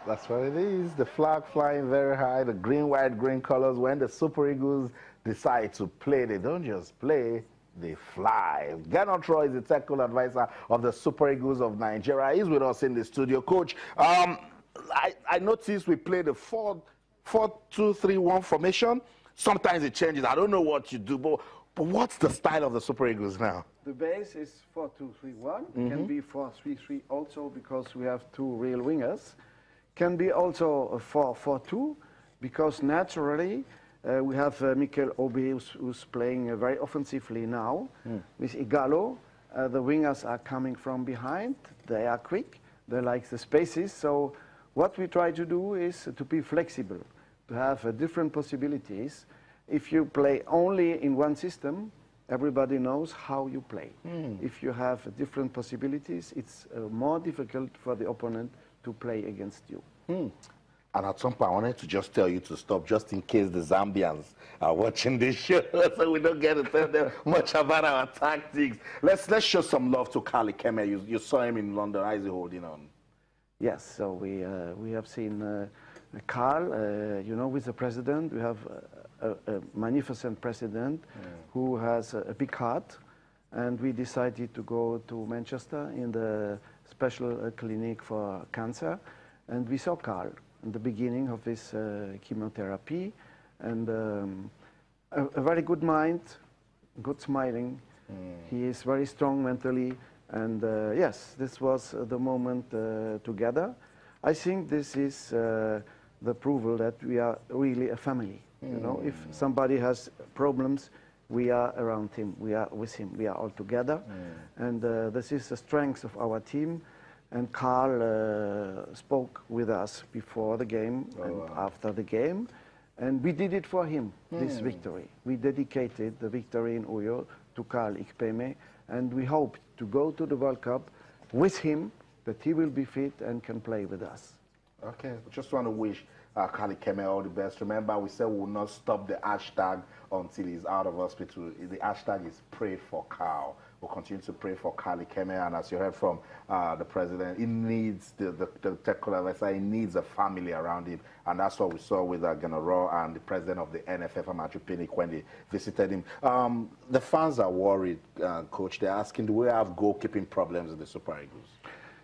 That's what it is. The flag flying very high, the green, white, green colors. When the Super Eagles decide to play, they don't just play, they fly. Gernot Rohr is the technical advisor of the Super Eagles of Nigeria. He's with us in the studio. Coach, I noticed we play the 4-2-3-1 formation. Sometimes it changes. I don't know what you do, but what's the style of the Super Eagles now? The base is 4-2-3-1. Can be 4-3-3 also because we have two real wingers. Can be also a 4-4-2 because naturally we have Mikel Obi who's playing very offensively now. With Igalo, the wingers are coming from behind. They are quick. They like the spaces. So what we try to do is to be flexible, to have different possibilities. If you play only in one system, everybody knows how you play. If you have different possibilities, it's more difficult for the opponent to play against you. And at some point, I wanted to just tell you to stop, just in case the Zambians are watching this show, so we don't get to tell them much about our tactics. Let's show some love to Ikeme. You saw him in London. How is he holding on? Yes, so we have seen Carl, you know, with the president. We have a magnificent president who has a big heart, and we decided to go to Manchester in the special clinic for cancer, and we saw Carl in the beginning of his chemotherapy, and a very good mind, good smiling. He is very strong mentally, and yes, this was the moment together. I think this is the approval that we are really a family. You know, if somebody has problems, we are around him, we are with him, we are all together. And this is the strength of our team. And Carl spoke with us before the game and after the game. And we did it for him, this victory. We dedicated the victory in Uyo to Carl Ikeme. And we hope to go to the World Cup with him, that he will be fit and can play with us. Okay, just want to wish Carl Ikeme all the best. Remember, we said we will not stop the hashtag until he's out of hospital. The hashtag is pray for Carl. We'll continue to pray for Carl Ikeme, and as you heard from the president, he needs the technical advisor, he needs a family around him, and that's what we saw with Gernot Rohr and the president of the NFF, Amadou Pinnick, when they visited him. The fans are worried, Coach. They're asking, do we have goalkeeping problems in the Super Eagles?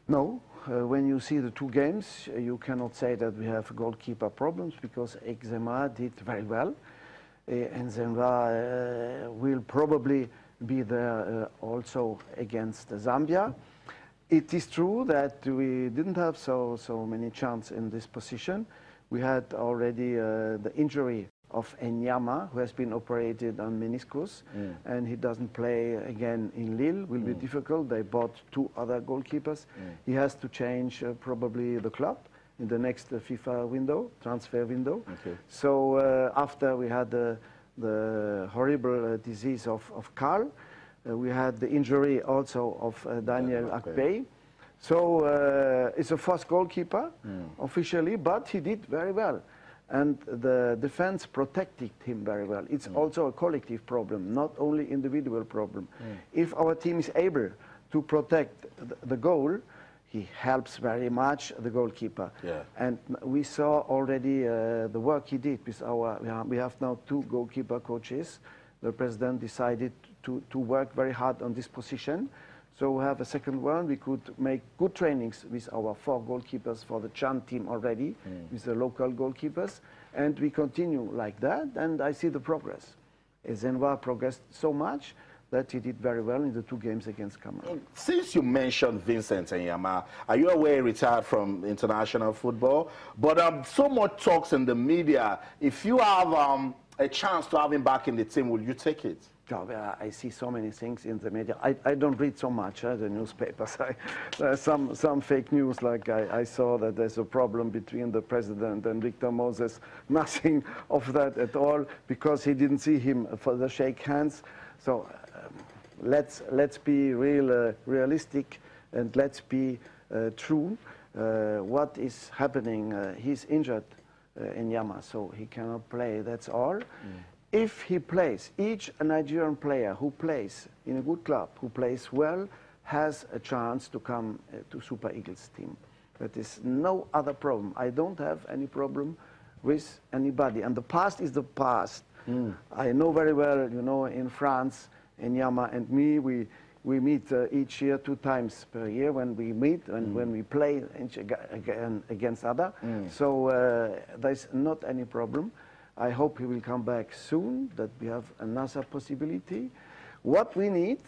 No. When you see the two games, you cannot say that we have goalkeeper problems because Ikeme did very well. And Zenva will probably be there also against Zambia. It is true that we didn't have so many chances in this position. We had already the injury of Enyama, who has been operated on meniscus, and he doesn't play again in Lille. Will be difficult. They bought two other goalkeepers. He has to change probably the club in the next FIFA window, transfer window. So after we had the horrible disease of Carl, we had the injury also of Daniel Akpey. So it's a first goalkeeper officially, but he did very well. And the defense protected him very well. It's also a collective problem, not only individual problem. If our team is able to protect the goal, he helps very much the goalkeeper. And we saw already the work he did with we have now two goalkeeper coaches. The president decided to work very hard on this position. So we have a second one. We could make good trainings with our four goalkeepers for the Chan team already, with the local goalkeepers. And we continue like that, and I see the progress. Zenwa progressed so much that he did very well in the two games against Cameroon. Since you mentioned Vincent Enyama, are you aware he retired from international football? But so much talks in the media. If you have a chance to have him back in the team, will you take it? I see so many things in the media. I don't read so much the newspapers. Some fake news, like I saw that there's a problem between the president and Victor Moses. Nothing of that at all, because he didn't see him for the shake hands. So let's be realistic, and let's be true. What is happening? He's injured in Yama, so he cannot play. That's all. If he plays, each Nigerian player who plays in a good club, who plays well, has a chance to come to Super Eagles team. That is no other problem. I don't have any problem with anybody. And the past is the past. I know very well, you know, in France, Enyama and me, we meet each year 2 times per year when we meet and when we play against other. So there's not any problem. I hope he will come back soon, that we have another possibility. What we need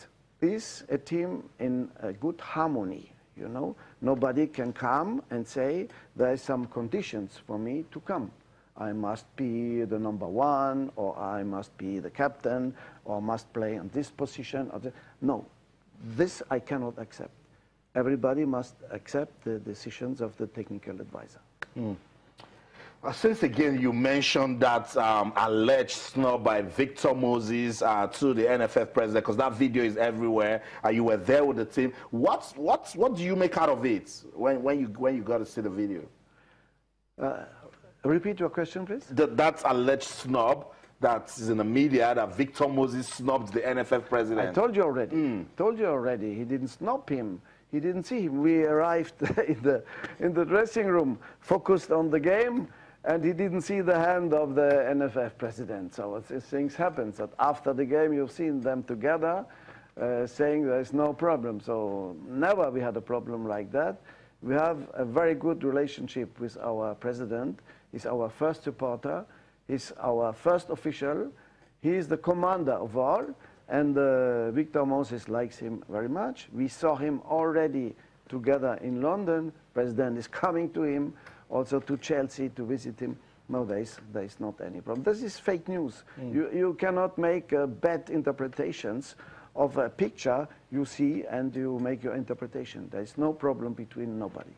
is a team in a good harmony, you know. Nobody can come and say, there are some conditions for me to come. I must be the number 1, or I must be the captain, or must play on this position. No, this I cannot accept. Everybody must accept the decisions of the technical advisor. Since again you mentioned that alleged snub by Victor Moses to the NFF president, because that video is everywhere, you were there with the team. What do you make out of it when you got to see the video? Repeat your question, please. That alleged snub that's in the media, that Victor Moses snubbed the NFF president. I told you already. Told you already. He didn't snub him. He didn't see him. We arrived in the dressing room, focused on the game, and he didn't see the hand of the NFF president. So things happen. So after the game, you've seen them together, saying there's no problem. So never we had a problem like that. We have a very good relationship with our president. He's our first supporter. He's our first official. He is the commander of all. And Victor Moses likes him very much. We saw him already together in London. President is coming to him, also to Chelsea to visit him. No, there is not any problem. This is fake news. You cannot make bad interpretations of a picture you see and you make your interpretation. There is no problem between nobody.